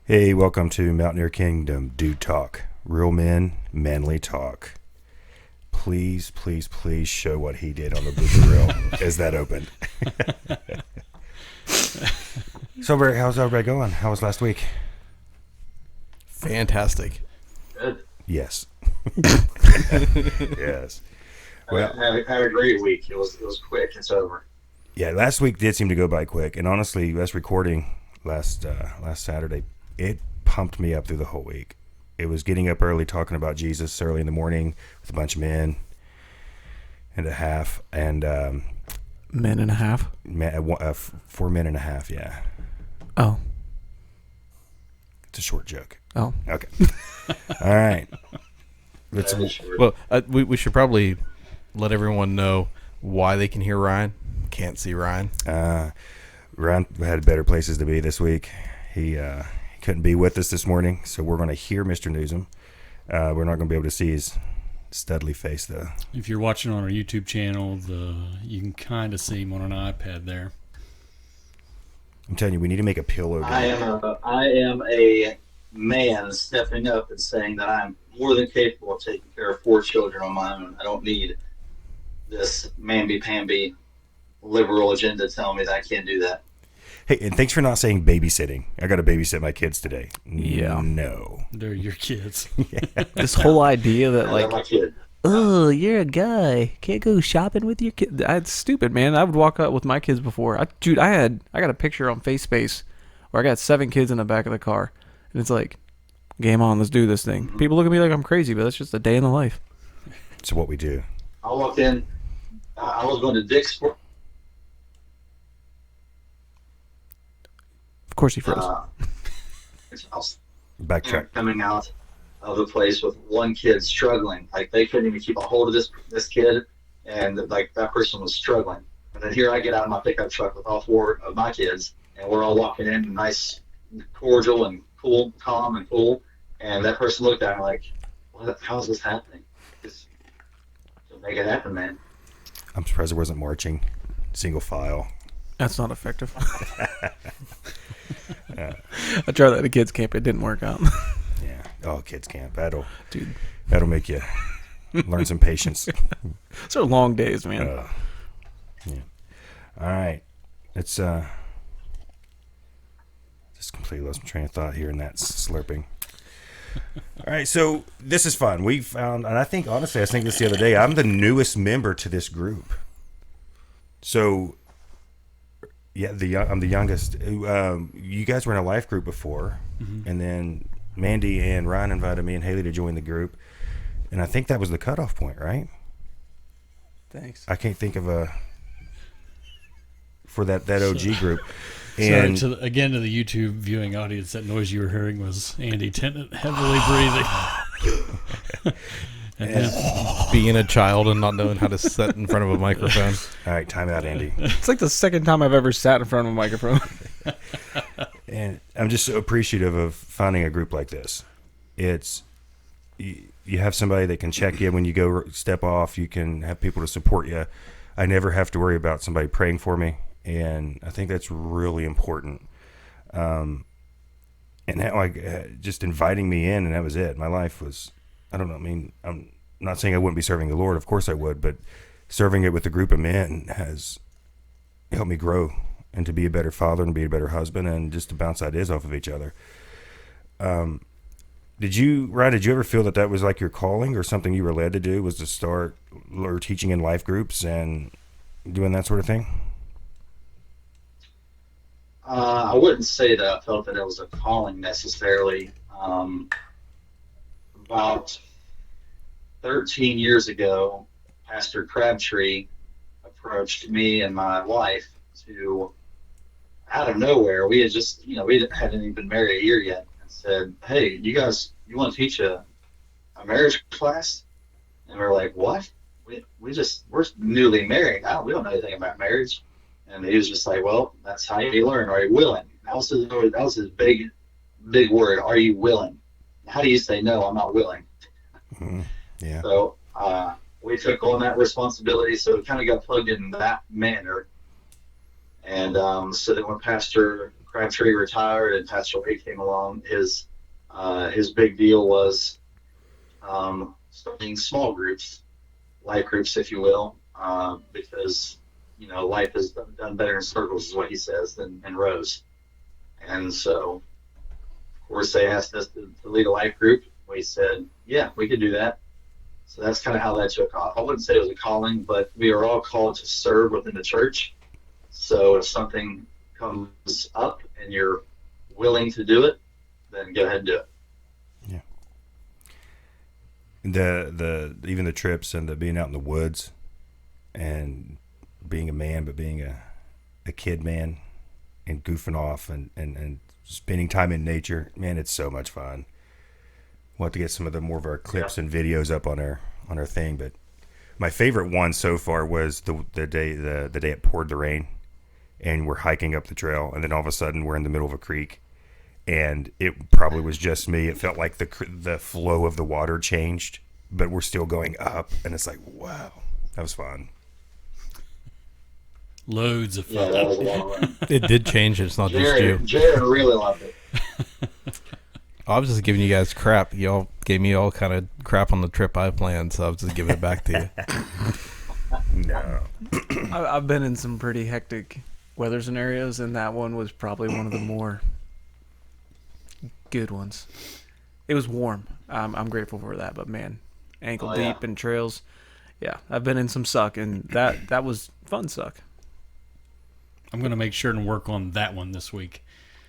Hey, welcome to Mountaineer Kingdom Dude Talk. Real men, manly talk. Please, please, please show what he did on the blooper reel as that opened. So, how's everybody going? How was last week? Fantastic. Good. Yes. Yes. Well, I had a great week. It was quick. It's over. yeah, last week did seem to go by quick. And honestly, us recording last Saturday, it pumped me up through the whole week. It was getting up early, talking about Jesus early in the morning with a bunch of men and a half. And Men and a half. 4 men and a half, yeah. Oh. It's a short joke. Oh. Okay. All right. Let's, That is short. Well, we should probably let everyone know why they can hear Ryan. Can't see Ryan. Ryan had better places to be this week. He couldn't be with us this morning, so we're going to hear Mr. Newsom. We're not going to be able to see his studly face, though. If you're watching on our YouTube channel, you can kind of see him on an iPad there. I'm telling you, we need to make a pillow. I am a man stepping up and saying that I'm more than capable of taking care of 4 children on my own. I don't need this mamby-pamby liberal agenda telling me that I can't do that. Hey, and thanks for not saying babysitting. I got to babysit my kids today. Yeah. No. They're your kids. This whole idea that, They're my kid. oh, you're a guy, can't go shopping with your kid. That's stupid, man. I would walk out with my kids before. I got a picture on FaceSpace where I got 7 kids in the back of the car, and it's like, game on, let's do this thing. People look at me like I'm crazy, but that's just a day in the life. It's what we do. I walked in. I was going to Dick's for Of course he froze. his house. Backtrack. Coming out of the place with one kid struggling. Like they couldn't even keep a hold of this kid, and like that person was struggling. And then here I get out of my pickup truck with all 4 of my kids, and we're all walking in, nice, cordial, and cool, calm, and cool. And that person looked at me like, "How is this happening? Just make it happen, man." I'm surprised it wasn't marching. Single file. That's not effective. I tried that at a kids camp. It didn't work out. Yeah. Oh, kids camp. Dude, That'll make you learn some patience. those are long days, man. Yeah. All right. It's just completely lost my train of thought here in that slurping. All right, so this is fun. We found, and I think honestly, I was thinking this the other day. I'm the newest member to this group. So, yeah, I'm the youngest. You guys were in a life group before, and then Mandy and Ryan invited me and Haley to join the group, and I think that was the cutoff point, right? Thanks. I can't think of for that OG group. Sorry, And to the YouTube viewing audience, that noise you were hearing was Andy Tennant heavily breathing. and Being a child and not knowing how to sit in front of a microphone. all right, time out, Andy. It's like the second time I've ever sat in front of a microphone. And I'm just so appreciative of finding a group like this. It's you have somebody that can check you when you go step off. You can have people to support you. I never have to worry about somebody praying for me, and I think that's really important. And now just inviting me in, and that was it. My life was, I don't know. I mean, I'm not saying I wouldn't be serving the Lord. Of course I would, but serving it with a group of men has helped me grow and to be a better father and be a better husband and just to bounce ideas off of each other. Ryan, did you ever feel that was like your calling or something you were led to do, was to start or teaching in life groups and doing that sort of thing? I wouldn't say that I felt that it was a calling necessarily. About 13 years ago, Pastor Crabtree approached me and my wife to, out of nowhere, we had just, we hadn't even been married a year yet, and said, "Hey, you guys, you want to teach a marriage class?" And we're like, "What? We're newly married. We don't know anything about marriage." And he was just like, "Well, that's how you learn. Are you willing?" That was his big word. Are you willing? How do you say no? I'm not willing. Mm-hmm. Yeah. So we took on that responsibility. So we kind of got plugged in that manner. And so then when Pastor Crabtree retired and Pastor Wade came along, his big deal was starting small groups, life groups, if you will, because life is done better in circles, is what he says, than in rows. And so, of course, they asked us to lead a life group. We said, yeah, we could do that. So that's kind of how that took off. I wouldn't say it was a calling, but we are all called to serve within the church. So if something comes up and you're willing to do it, then go ahead and do it. Yeah. The even the trips and the being out in the woods and being a man, but being a kid man and goofing off and spending time in nature, man, it's so much fun. We'll have to get some of the more of our clips and videos up on our thing, but my favorite one so far was the day it poured the rain, and we're hiking up the trail, and then all of a sudden we're in the middle of a creek, and it probably was just me. It felt like the flow of the water changed, but we're still going up, and it's like, wow, that was fun. Loads of fun. Yeah, that was a long run. It did change. It's not just you. Jared really loved it. I was just giving you guys crap. Y'all gave me all kind of crap on the trip I planned, so I was just giving it back to you. No. I've been in some pretty hectic weather scenarios, and that one was probably one of the more good ones. It was warm. I'm grateful for that, but man, ankle deep in trails. Yeah, I've been in some suck, and that was fun suck. I'm going to make sure and work on that one this week.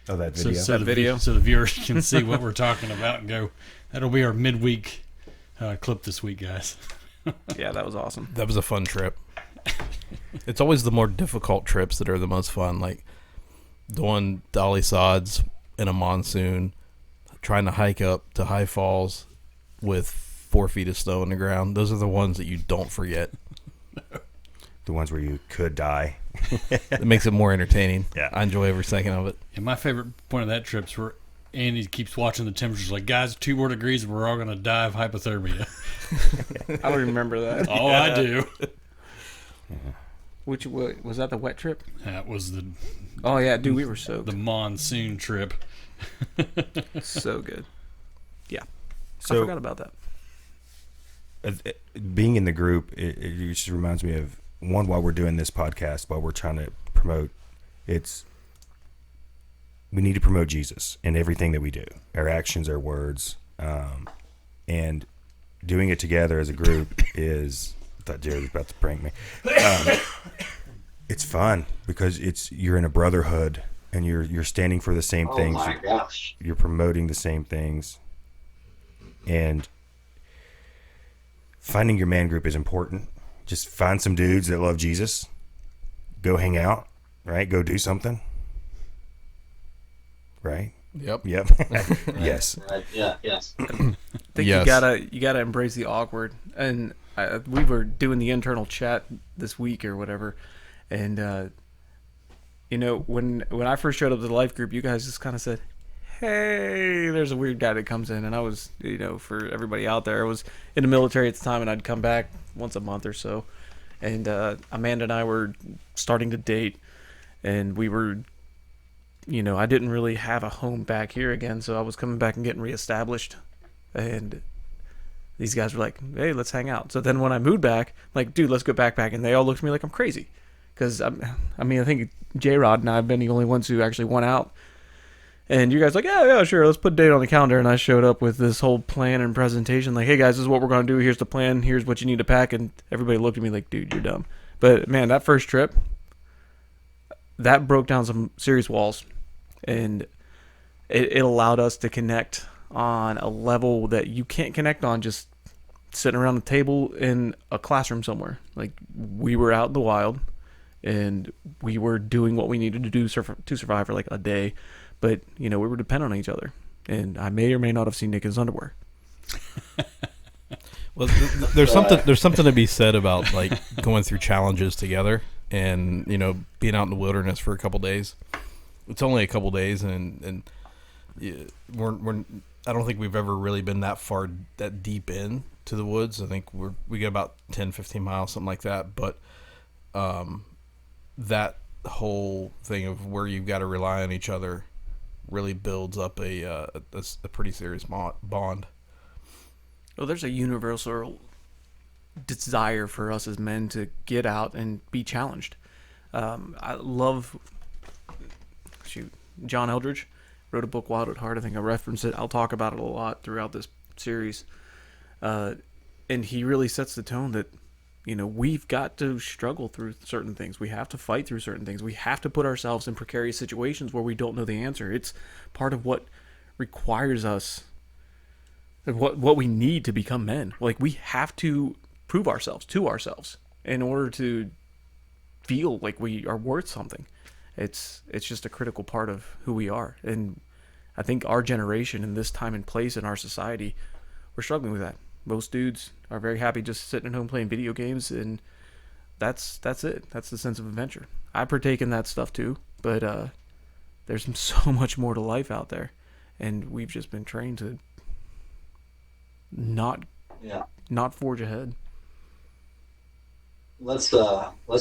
Oh, that video. So the viewers can see what we're talking about and go, that'll be our midweek clip this week, guys. Yeah, that was awesome. That was a fun trip. It's always the more difficult trips that are the most fun, like doing dolly sods in a monsoon, trying to hike up to high falls with 4 feet of snow on the ground. Those are the ones that you don't forget. The ones where you could die. It makes it more entertaining. Yeah. I enjoy every second of it. And my favorite point of that trip is where Andy keeps watching the temperatures like, guys, 2 more degrees and we're all going to die of hypothermia. I don't remember that. Oh, yeah. I do. Which was that? The wet trip? That was Oh yeah, dude, we were soaked. the monsoon trip. So good. Yeah, So I forgot about that. Being in the group, it just reminds me of one, while we're doing this podcast, while we're trying to promote, we need to promote Jesus in everything that we do, our actions, our words, and doing it together as a group is. I thought Jared was about to prank me. It's fun because you're in a brotherhood and you're standing for the same things. Oh my gosh! You're promoting the same things, and finding your man group is important. Just find some dudes that love Jesus. Go hang out, right? Go do something, right? Yep. Yes. Yeah. Yes. I think Yes. you gotta embrace the awkward. And we were doing the internal chat this week or whatever, and when I first showed up to the life group, you guys just kind of said, "Hey, there's a weird guy that comes in," and I was, for everybody out there, I was in the military at the time, and I'd come back once a month or so, and Amanda and I were starting to date, and we were. I didn't really have a home back here again, so I was coming back and getting reestablished, and these guys were like, "Hey, let's hang out." So then when I moved back, I'm like, "Dude, let's go backpack," and they all looked at me like I'm crazy, because I think J-Rod and I have been the only ones who actually went out, and you guys like, yeah, sure, let's put a date on the calendar, and I showed up with this whole plan and presentation, like, "Hey guys, this is what we're gonna do. Here's the plan. Here's what you need to pack," and everybody looked at me like, "Dude, you're dumb." But man, that first trip, that broke down some serious walls, and it allowed us to connect on a level that you can't connect on just sitting around the table in a classroom somewhere. Like, we were out in the wild, and we were doing what we needed to do to survive for like a day, but we were dependent on each other, and I may or may not have seen Nick in his underwear. Well, there's something to be said about like going through challenges together, and being out in the wilderness for a couple days. It's only a couple days, and I don't think we've ever really been that deep in to the woods. I think we get about 10, 15 miles, something like that. But that whole thing of where you've got to rely on each other really builds up a pretty serious bond. Well, there's a universal desire for us as men to get out and be challenged. I love, John Eldridge wrote a book, Wild at Heart. I think I referenced it. I'll talk about it a lot throughout this series. And he really sets the tone that, we've got to struggle through certain things. We have to fight through certain things. We have to put ourselves in precarious situations where we don't know the answer. It's part of what requires us, what we need to become men. Like, we have to prove ourselves to ourselves in order to feel like we are worth something. It's just a critical part of who we are. And I think our generation in this time and place in our society, we're struggling with that. Most dudes are very happy just sitting at home playing video games, and that's it. That's the sense of adventure. I partake in that stuff too, but there's so much more to life out there, and we've just been trained to not forge ahead. Let's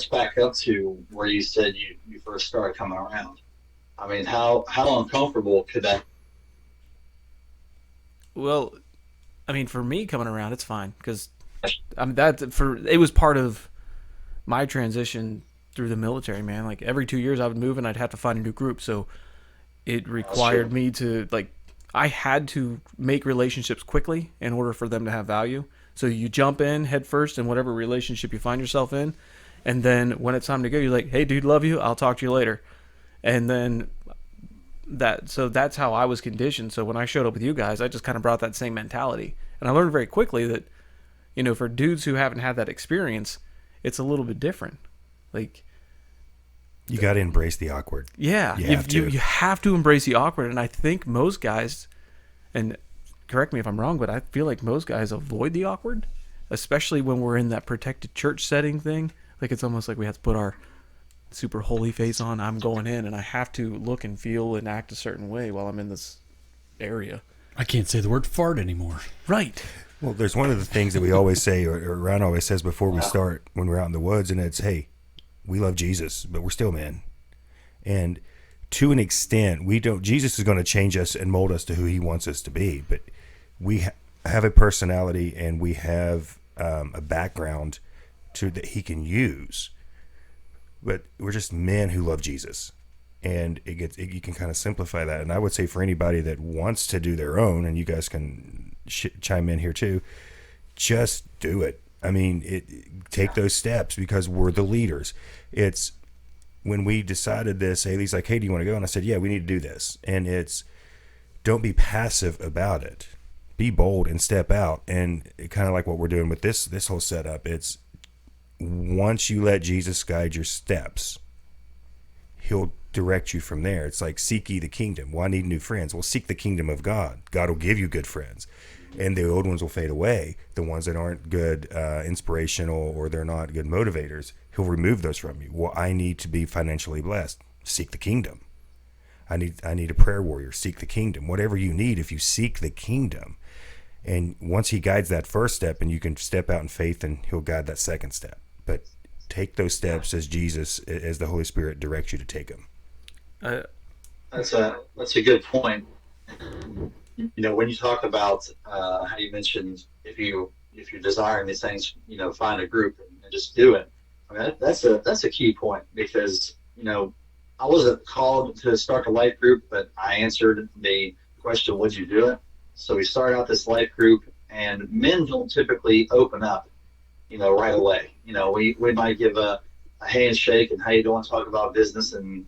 back up to where you said you first started coming around. I mean, how uncomfortable could that? Well, I mean, for me coming around, it's fine because it was part of my transition through the military, man. Like, every 2 years I would move and I'd have to find a new group, so it required me to, like, I had to make relationships quickly in order for them to have value. So you jump in head first in whatever relationship you find yourself in, and then when it's time to go, you're like, hey dude, love you, I'll talk to you later. And then that's how I was conditioned. So when I showed up with you guys, I just kind of brought that same mentality. And I learned very quickly that, for dudes who haven't had that experience, it's a little bit different. Like, you got to embrace the awkward. Yeah, you have to embrace the awkward. And I think most guys, and correct me if I'm wrong, but I feel like most guys avoid the awkward, especially when we're in that protected church setting thing. Like, it's almost like we have to put our super holy face on. I'm going in, and I have to look and feel and act a certain way while I'm in this area. I can't say the word fart anymore. Right. Well, there's one of the things that we always say, or Ryan always says before we start when we're out in the woods, and it's, hey, we love Jesus, but we're still men. And to an extent, Jesus is going to change us and mold us to who he wants us to be, but we have a personality and we have a background that he can use. But we're just men who love Jesus, and you can kind of simplify that. And I would say for anybody that wants to do their own, and you guys can chime in here too, just do it. I mean, take those steps because we're the leaders. It's when we decided this, Haley's like, hey, do you want to go? And I said, yeah, we need to do this. And it's, don't be passive about it. Be bold and step out. And kind of like what we're doing with this whole setup, it's, once you let Jesus guide your steps, he'll direct you from there. It's like, seek ye the kingdom. Well, I need new friends. Well, seek the kingdom of God. God will give you good friends, and the old ones will fade away. The ones that aren't good inspirational, or they're not good motivators, he'll remove those from you. Well, I need to be financially blessed. Seek the kingdom. I need a prayer warrior. Seek the kingdom. Whatever you need, if you seek the kingdom. And once he guides that first step, and you can step out in faith, and he'll guide that second step. But take those steps as the Holy Spirit directs you to take them. That's a good point. When you talk about how you mentioned if you're desiring these things, find a group and just do it. I mean, that's a key point, because I wasn't called to start a life group, but I answered the question, would you do it? So we started out this life group, and men don't typically open up right away. We might give a handshake and, hey, you don't want to talk about business and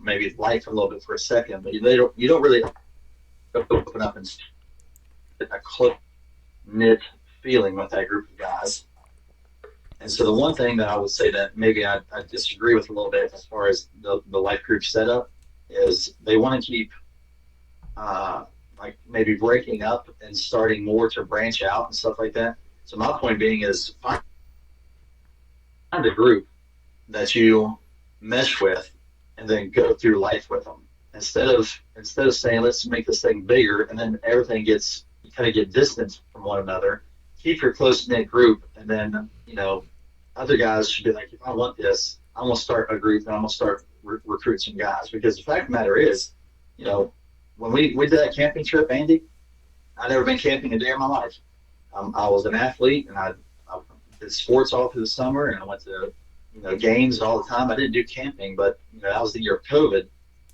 maybe life a little bit for a second, but you don't really open up and a close knit feeling with that group of guys. And so the one thing that I would say that maybe I disagree with a little bit as far as the life group setup is they want to keep like maybe breaking up and starting more to branch out and stuff like that. So my point being is find a group that you mesh with and then go through life with them. Instead of saying, let's make this thing bigger, and then everything you kind of get distant from one another, keep your close-knit group, and then, other guys should be like, if I want this, I'm gonna start a group and I'm gonna start recruit some guys because the fact of the matter is, you know, when we did that camping trip, Andy, I'd never been camping a day in my life. I was an athlete and I did sports all through the summer and I went to games all the time. I didn't do camping, but that was the year of COVID,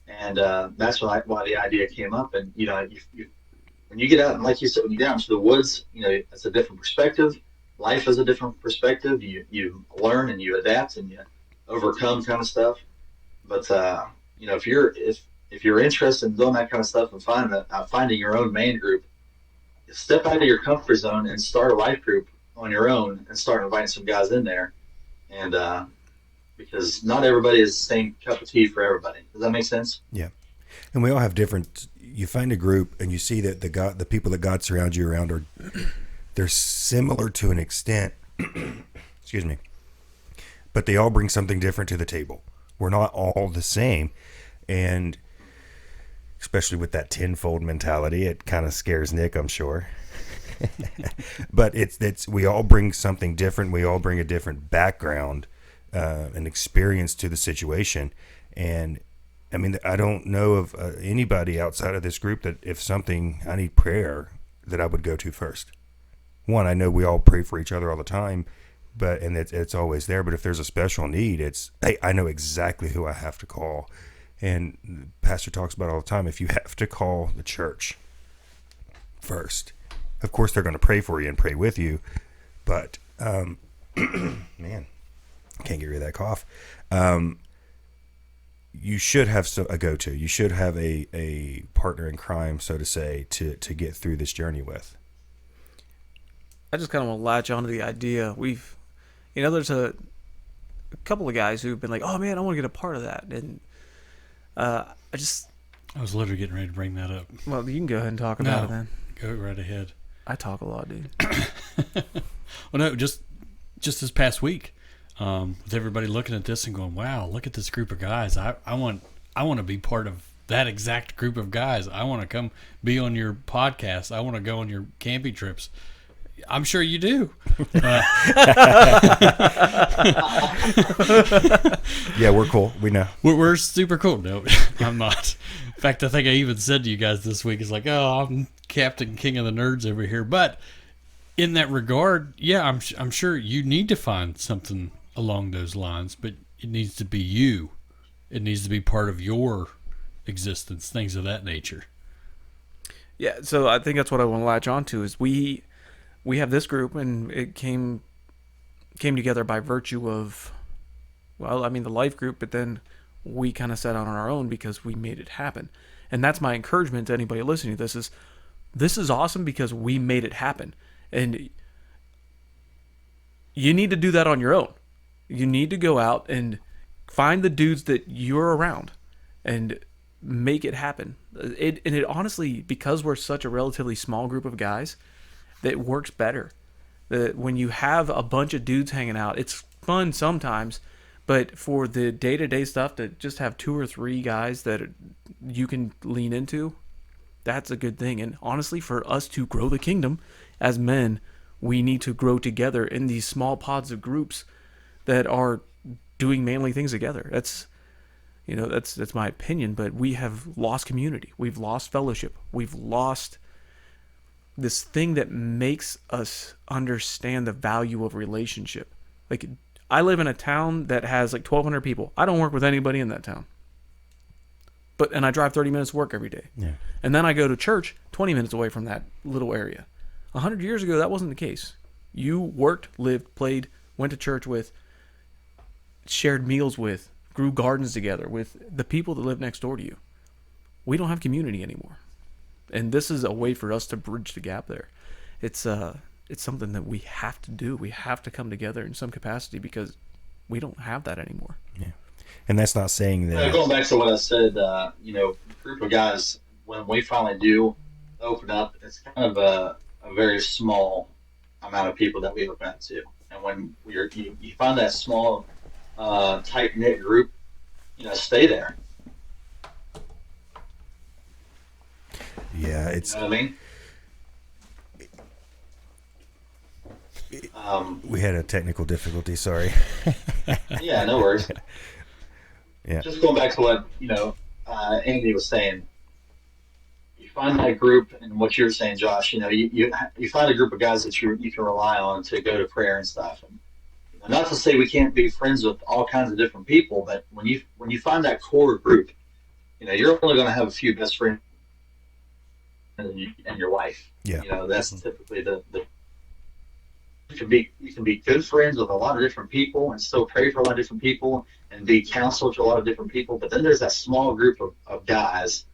and that's why the idea came up. And when you get out and like you said, when you get out into the woods, it's a different perspective. Life is a different perspective. You learn and you adapt and you overcome kind of stuff. But if you're interested in doing that kind of stuff and finding your own main group, step out of your comfort zone and start a life group on your own and start inviting some guys in there. And because not everybody is the same cup of tea for everybody. Does that make sense? Yeah. And we all have different. You find a group and you see that the people that God surrounds you around they're similar to an extent. Excuse me. But they all bring something different to the table. We're not all the same, and especially with that tenfold mentality, it kind of scares Nick, I'm sure. But it's we all bring something different. We all bring a different background, and experience to the situation. And I mean, I don't know of anybody outside of this group that if something I need prayer that I would go to first. One, I know we all pray for each other all the time, and it's always there. But if there's a special need, hey, I know exactly who I have to call. And the pastor talks about it all the time. If you have to call the church first, of course they're going to pray for you and pray with you. But man, I can't get rid of that cough. You should have a go-to. You should have a partner in crime, so to say, to get through this journey with. I just kind of want to latch onto the idea. There's a couple of guys who've been like, oh man, I want to get a part of that. And I was literally getting ready to bring that up. Well, you can go ahead and talk about it then. Go right ahead. I talk a lot, dude. Well, no, just this past week, with everybody looking at this and going, wow, look at this group of guys. I want to be part of that exact group of guys. I want to come be on your podcast. I want to go on your camping trips. I'm sure you do. Yeah, we're cool. We know. We're super cool. No, I'm not. In fact, I think I even said to you guys this week, it's like, oh, I'm Captain King of the Nerds over here. But in that regard, yeah, I'm sure you need to find something along those lines, but it needs to be you. It needs to be part of your existence, things of that nature. Yeah, so I think that's what I want to latch on to is we have this group, and it came together by virtue of, the life group, but then we kind of set out on our own because we made it happen. And that's my encouragement to anybody listening to this is awesome because we made it happen. And you need to do that on your own. You need to go out and find the dudes that you're around and make it happen. It honestly, because we're such a relatively small group of guys, that works better. That when you have a bunch of dudes hanging out, it's fun sometimes, but for the day-to-day stuff, to just have 2 or 3 guys that you can lean into, that's a good thing. And honestly, for us to grow the kingdom as men, we need to grow together in these small pods of groups that are doing manly things together. That's my opinion, but we have lost community. We've lost fellowship. We've lost this thing that makes us understand the value of relationship. Like, I live in a town that has like 1,200 people. I don't work with anybody in that town. And I drive 30 minutes to work every day. Yeah. And then I go to church 20 minutes away from that little area. 100 years ago, that wasn't the case. You worked, lived, played, went to church with, shared meals with, grew gardens together with the people that live next door to you. We don't have community anymore. And this is a way for us to bridge the gap there. It's something that we have to do. We have to come together in some capacity because we don't have that anymore. Yeah. And that's not saying that. Going back to what I said, group of guys, when we finally do open up, it's kind of a very small amount of people that we open up to. And when you find that small, tight-knit group, stay there. Yeah, it's. You know what I mean? We had a technical difficulty. Sorry. Yeah, no worries. Yeah. Just going back to what Andy was saying. You find that group, and what you're saying, Josh. You find a group of guys that you can rely on to go to prayer and stuff. And not to say we can't be friends with all kinds of different people, but when you find that core group, you're only going to have a few best friends and your wife. Yeah. That's typically the you can be good friends with a lot of different people and still pray for a lot of different people and be counselor to a lot of different people. But then there's that small group of guys,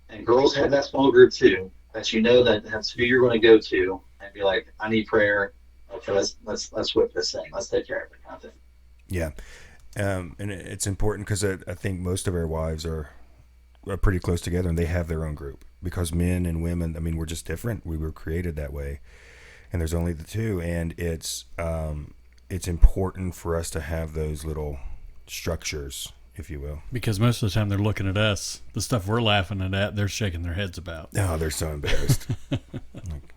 and girls have that small group too, that that's who you're going to go to and be like, I need prayer. Okay, let's whip this thing. Let's take care of it, kind of thing. Yeah. And it's important because I think most of our wives are pretty close together, and they have their own group, because men and women, I mean, we're just different. We were created that way, and there's only the two. And it's important for us to have those little structures, if you will. Because most of the time they're looking at us. The stuff we're laughing at, they're shaking their heads about. Oh, they're so embarrassed. Like,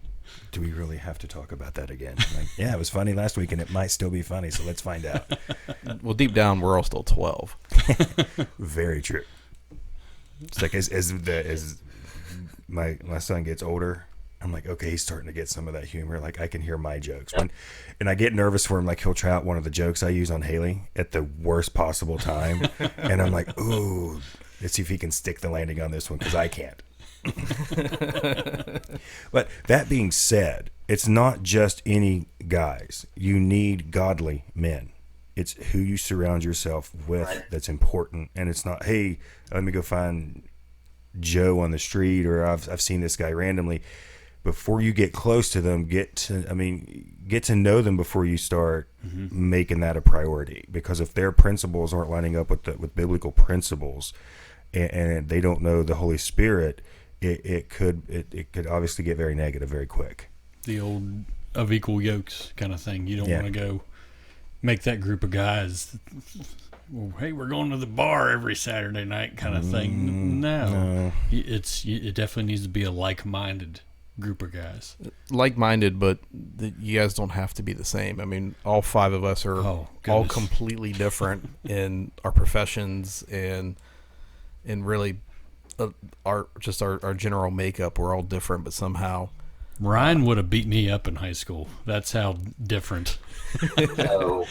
do we really have to talk about that again? Like, yeah, it was funny last week, and it might still be funny, so let's find out. Well, deep down, we're all still 12. Very true. It's like as my son gets older, I'm like, okay, he's starting to get some of that humor. Like, I can hear my jokes. And I get nervous for him. Like, he'll try out one of the jokes I use on Haley at the worst possible time. And I'm like, ooh, let's see if he can stick the landing on this one, because I can't. But that being said, it's not just any guys. You need godly men. It's who you surround yourself with that's important. And it's not, hey, let me go find Joe on the street, or I've seen this guy randomly. Before you get close to them, get to know them before you start making that a priority. Because if their principles aren't lining up with biblical principles, and they don't know the Holy Spirit, it could obviously get very negative very quick. The old of equal yokes kind of thing. You don't want to go make that group of guys, well, hey, we're going to the bar every Saturday night kind of thing. No. It definitely needs to be a like-minded group of guys. Like-minded, but you guys don't have to be the same. I mean, all five of us are all completely different in our professions and really our general makeup. We're all different, but somehow Ryan would have beat me up in high school. That's how different. No.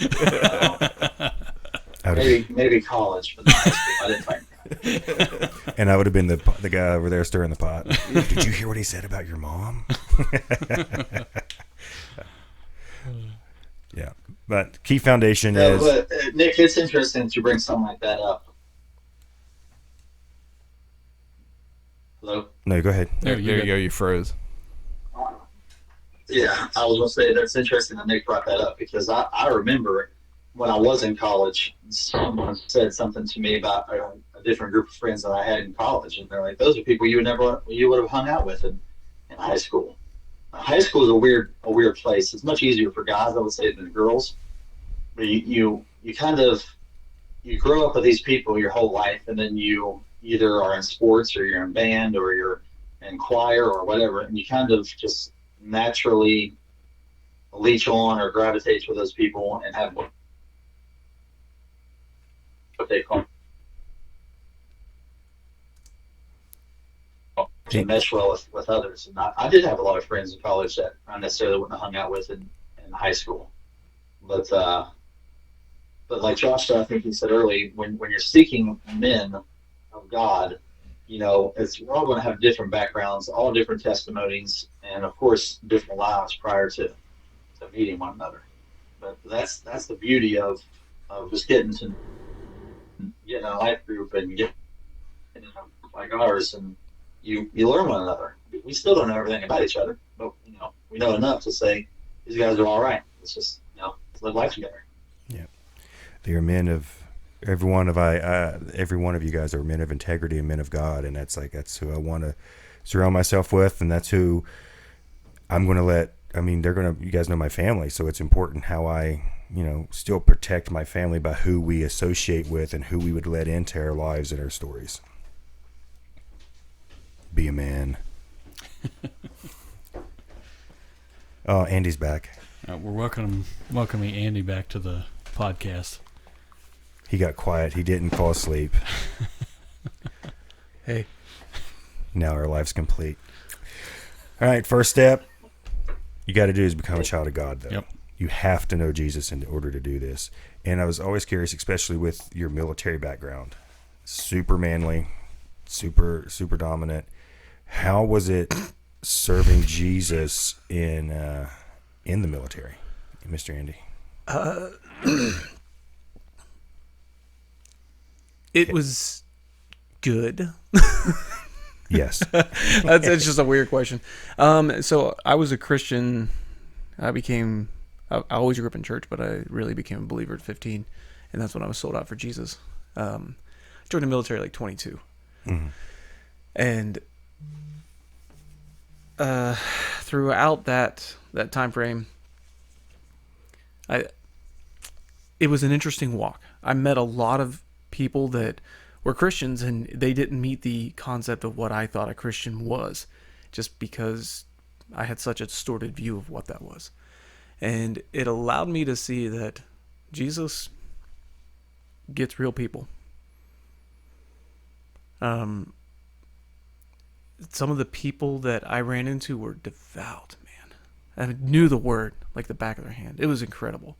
Maybe college, but not high school. I didn't find that. And I would have been the guy over there stirring the pot. Did you hear what he said about your mom? Yeah, but key foundation is. But, Nick, it's interesting that you bring something like that up. Hello? No, go ahead. there you go. You froze. Yeah, I was going to say that's interesting that Nick brought that up, because I remember when I was in college, someone said something to me about a different group of friends that I had in college, and they're like, "Those are people you would have hung out with in high school." High school is a weird place. It's much easier for guys, I would say, than girls. But you kind of grow up with these people your whole life, and then you either are in sports, or you're in band, or you're in choir, or whatever, and you kind of just naturally leech on or gravitate to those people and have what they call to mesh well with others. And I did have a lot of friends in college that I necessarily wouldn't have hung out with in high school. But like Josh, I think he said early, when you're seeking men of God, we're all going to have different backgrounds, all different testimonies, and of course different lives prior to meeting one another. But that's the beauty of just getting in a life group and getting like ours, and you learn one another. We still don't know everything about each other, but we know enough to say these guys are all right. Let's just let's live life together. Yeah, they are men of. Every one of you guys are men of integrity and men of God, and that's who I want to surround myself with, and that's who I'm going to let. I mean, you guys know my family, so it's important how I, still protect my family by who we associate with and who we would let into our lives and our stories. Be a man. Oh, Andy's back. We're welcoming Andy back to the podcast. He got quiet. He didn't fall asleep. Hey. Now our life's complete. All right, first step you got to do is become a child of God, though. Yep. You have to know Jesus in order to do this. And I was always curious, especially with your military background. Super manly, super dominant. How was it serving Jesus in the military, Mr. Andy? It was good. Yes. That's just a weird question. So I was a Christian. I always grew up in church, but I really became a believer at 15, and that's when I was sold out for Jesus. Joined the military at like 22, and throughout that time frame, it was an interesting walk. I met a lot of people that were Christians, and they didn't meet the concept of what I thought a Christian was, just because I had such a distorted view of what that was. And it allowed me to see that Jesus gets real people. Some of the people that I ran into were devout, man. I knew the word like the back of their hand. It was incredible.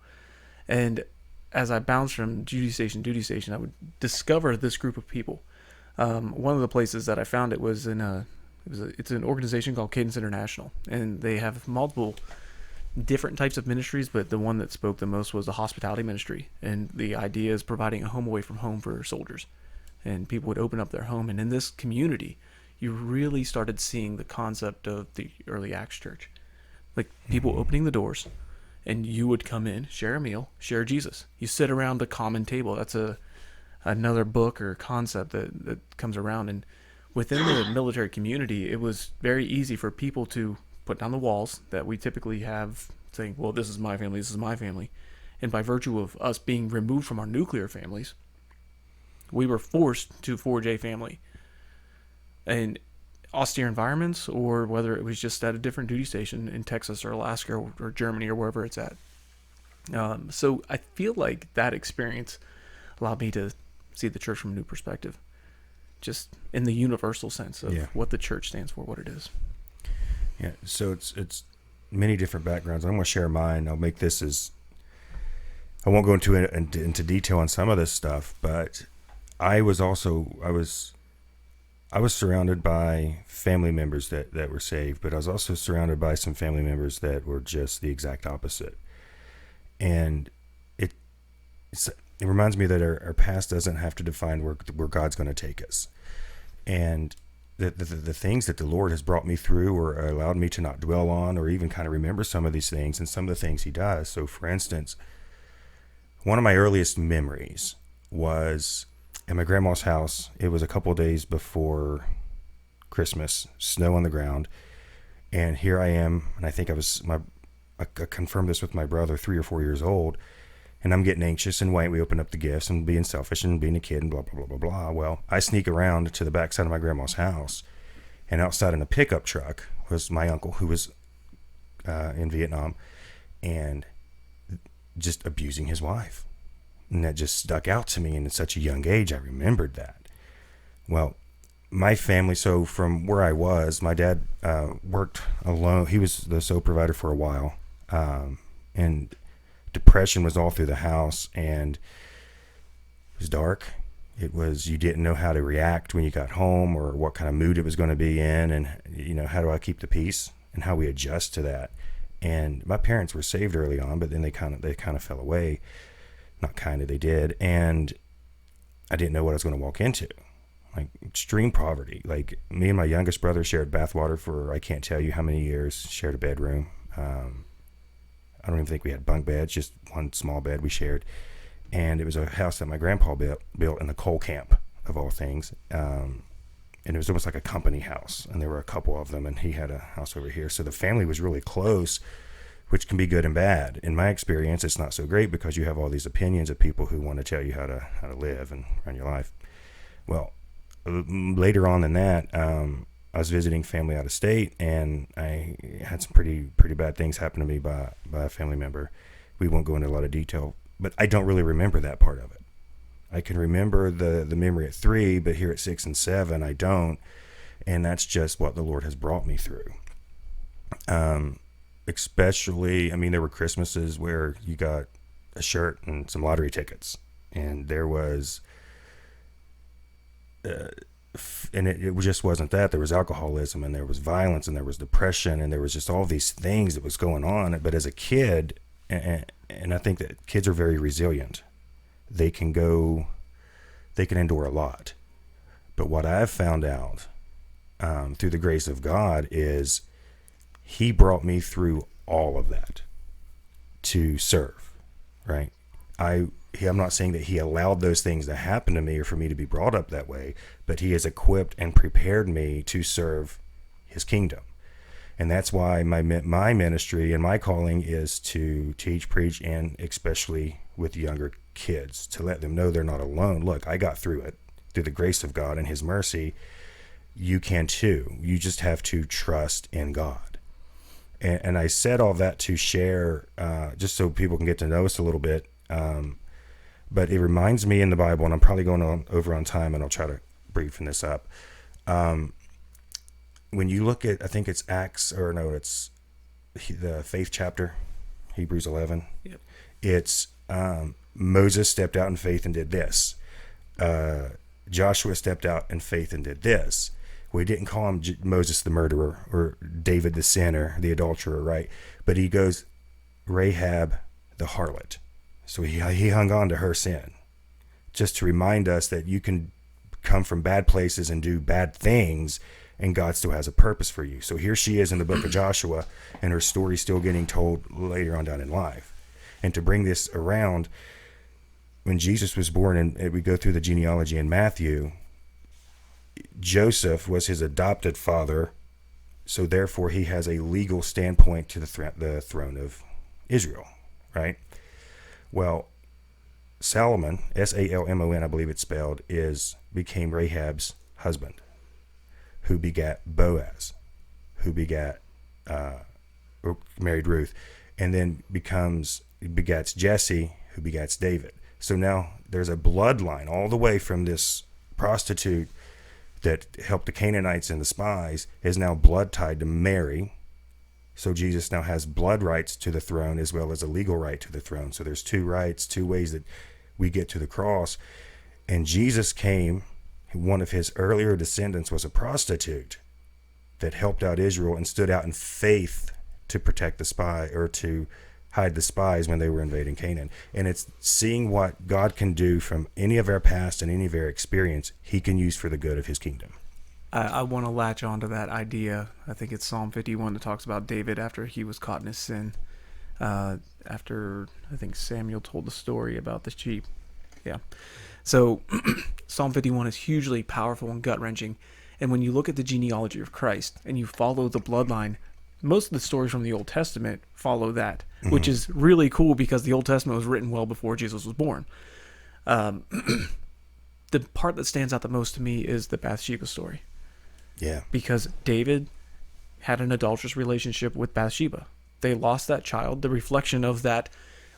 And as I bounced from duty station to duty station, I would discover this group of people. One of the places that I found it was it's an organization called Cadence International, and they have multiple different types of ministries, but the one that spoke the most was the hospitality ministry. And the idea is providing a home away from home for soldiers. And people would open up their home, and in this community, you really started seeing the concept of the early Acts church. Like people opening the doors, and you would come in, share a meal, share Jesus. You sit around a common table. That's another book or concept that comes around. And within the military community, it was very easy for people to put down the walls that we typically have, saying, well, this is my family, this is my family. And by virtue of us being removed from our nuclear families, we were forced to forge a family. And austere environments, or whether it was just at a different duty station in Texas or Alaska or Germany or wherever it's at. So I feel like that experience allowed me to see the church from a new perspective, just in the universal sense of what the church stands for, what it is. Yeah, so it's many different backgrounds. I'm going to share mine. I'll make this as, I won't go into detail on some of this stuff, but I was surrounded by family members that were saved, but I was also surrounded by some family members that were just the exact opposite. And it reminds me that our past doesn't have to define where God's going to take us. And the things that the Lord has brought me through or allowed me to not dwell on or even kind of remember some of these things and some of the things he does. So, for instance, one of my earliest memories was at my grandma's house. It was a couple of days before Christmas, snow on the ground, and here I am, and I think I confirmed this with my brother, 3 or 4 years old, and I'm getting anxious and we open up the gifts and being selfish and being a kid and blah, blah, blah, blah, blah. Well, I sneak around to the backside of my grandma's house, and outside in a pickup truck was my uncle who was in Vietnam and just abusing his wife. And that just stuck out to me, and at such a young age, I remembered that. Well, my family, so from where I was, my dad worked alone. He was the sole provider for a while, and depression was all through the house, and it was dark. It was, you didn't know how to react when you got home or what kind of mood it was going to be in, and, how do I keep the peace and how we adjust to that. And my parents were saved early on, but then they kind of fell away. Not kind of, they did. And I didn't know what I was going to walk into. Like extreme poverty. Like me and my youngest brother shared bathwater for I can't tell you how many years, shared a bedroom. I don't even think we had bunk beds, just one small bed we shared. And it was a house that my grandpa built in the coal camp, of all things. And it was almost like a company house. And there were a couple of them, and he had a house over here. So the family was really close, which can be good and bad. In my experience, it's not so great because you have all these opinions of people who want to tell you how to live and run your life. Well, later on than that, I was visiting family out of state, and I had some pretty bad things happen to me by a family member. We won't go into a lot of detail, but I don't really remember that part of it. I can remember the memory at 3, but here at 6 and 7, I don't. And that's just what the Lord has brought me through. Especially, I mean, there were Christmases where you got a shirt and some lottery tickets, and there was, and it just wasn't that. There was alcoholism, and there was violence, and there was depression, and there was just all these things that was going on. But as a kid, and I think that kids are very resilient. They can endure a lot. But what I've found out through the grace of God is he brought me through all of that to serve, right? I'm not saying that he allowed those things to happen to me or for me to be brought up that way, but he has equipped and prepared me to serve his kingdom. And that's why my ministry and my calling is to teach, preach, and especially with younger kids, to let them know they're not alone. Look, I got through it through the grace of God and his mercy. You can too. You just have to trust in God. And I said all that to share, just so people can get to know us a little bit. But it reminds me in the Bible, and I'm probably going over on time, and I'll try to briefen this up. When you look at, I think it's it's the faith chapter, Hebrews 11. Yep. It's Moses stepped out in faith and did this. Joshua stepped out in faith and did this. We didn't call him Moses the murderer or David the sinner, the adulterer, right? But he goes Rahab the harlot. So he hung on to her sin, just to remind us that you can come from bad places and do bad things, and God still has a purpose for you. So here she is in the book of Joshua, and her story's still getting told later on down in life. And to bring this around, when Jesus was born, and we go through the genealogy in Matthew, Joseph was his adopted father, so therefore he has a legal standpoint to the throne of Israel, right? Well, Salmon, Salmon, I believe it's spelled, became Rahab's husband, who begat Boaz, who begat or married Ruth, and then begats Jesse, who begats David. So now there's a bloodline all the way from this prostitute that helped the Canaanites and the spies, is now blood tied to Mary. So Jesus now has blood rights to the throne as well as a legal right to the throne. So there's two rights, two ways that we get to the cross. And Jesus came, one of his earlier descendants was a prostitute that helped out Israel and stood out in faith to protect the spy, or to hide the spies when they were invading Canaan. And it's seeing what God can do from any of our past and any of our experience, he can use for the good of his kingdom. I want to latch onto that idea. I think it's Psalm 51 that talks about David after he was caught in his sin. After, I think, Samuel told the story about the sheep. Yeah. So Psalm 51 is hugely powerful and gut-wrenching. And when you look at the genealogy of Christ and you follow the bloodline, most of the stories from the Old Testament follow that, which is really cool because the Old Testament was written well before Jesus was born. The part that stands out the most to me is the Bathsheba story. Yeah. Because David had an adulterous relationship with Bathsheba. They lost that child. The reflection of that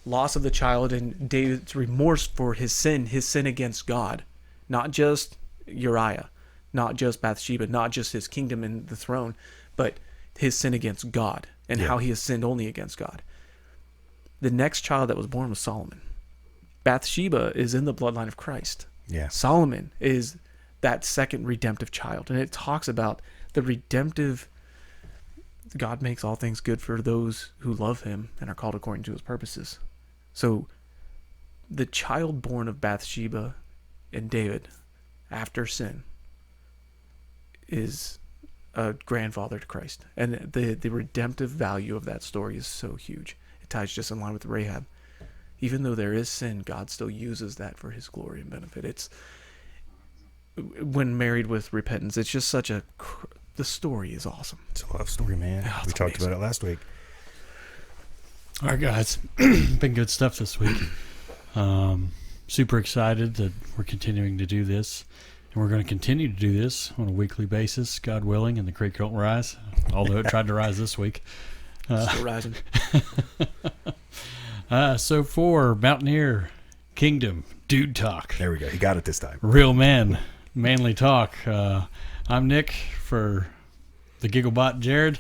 loss of the child and David's remorse for his sin against God. Not just Uriah, not just Bathsheba, not just his kingdom and the throne, but his sin against God and how he has sinned only against God. The next child that was born was Solomon. Bathsheba is in the bloodline of Christ. Yeah. Solomon is that second redemptive child. And it talks about the redemptive, God makes all things good for those who love him and are called according to his purposes. So the child born of Bathsheba and David after sin is a grandfather to Christ. And the redemptive value of that story is so huge. It ties just in line with Rahab. Even though there is sin, God still uses that for his glory and benefit. It's, when married with repentance, it's just the story is awesome. It's a love story, man. Oh, we talked about it last week. All right, guys. Been good stuff this week. Super excited that we're continuing to do this. And we're going to continue to do this on a weekly basis, God willing, and the creek won't rise, although it tried to rise this week. Still rising. So for Mountaineer Kingdom Dude Talk. There we go. He got it this time. Real men, manly talk. I'm Nick for the Gigglebot Jared.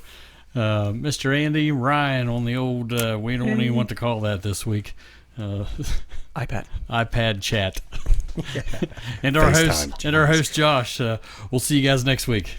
Mr. Andy, Ryan on the old, we don't even want to call that this week. iPad chat. And our FaceTime host Josh. We'll see you guys next week.